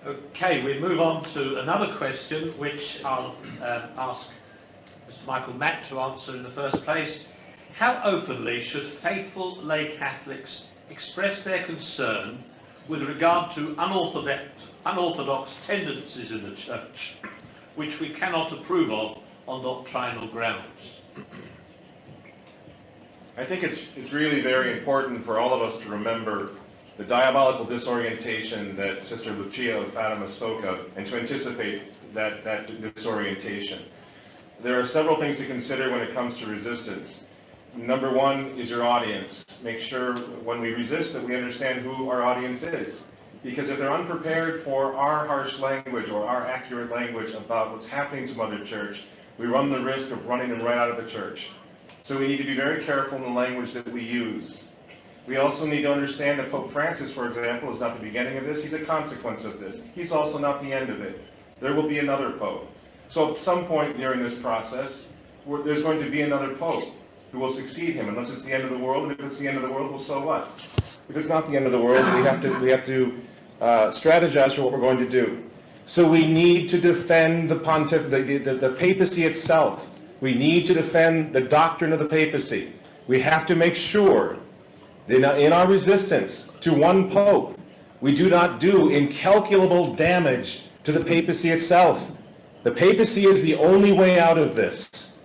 Okay, we move on to another question, which I'll ask Mr. Michael Mack to answer in the first place. How openly should faithful lay Catholics express their concern with regard to unorthodox tendencies in the Church, which we cannot approve of on doctrinal grounds? I think it's really very important for all of us to remember the diabolical disorientation that Sister Lucia of Fatima spoke of, and to anticipate that disorientation. There are several things to consider when it comes to resistance. Number one is your audience. Make sure when we resist that we understand who our audience is. Because if they're unprepared for our harsh language or our accurate language about what's happening to Mother Church, we run the risk of running them right out of the church. So we need to be very careful in the language that we use. We also need to understand that Pope Francis, for example, is not the beginning of this. He's a consequence of this. He's also not the end of it. There will be another Pope. So at some point during this process, there's going to be another Pope who will succeed him, unless it's the end of the world. And if it's the end of the world, well, so what? If it's not the end of the world, we have to strategize for what we're going to do. So we need to defend the papacy itself. We need to defend the doctrine of the papacy. We have to make sure that in our resistance to one pope, we do not do incalculable damage to the papacy itself. The papacy is the only way out of this.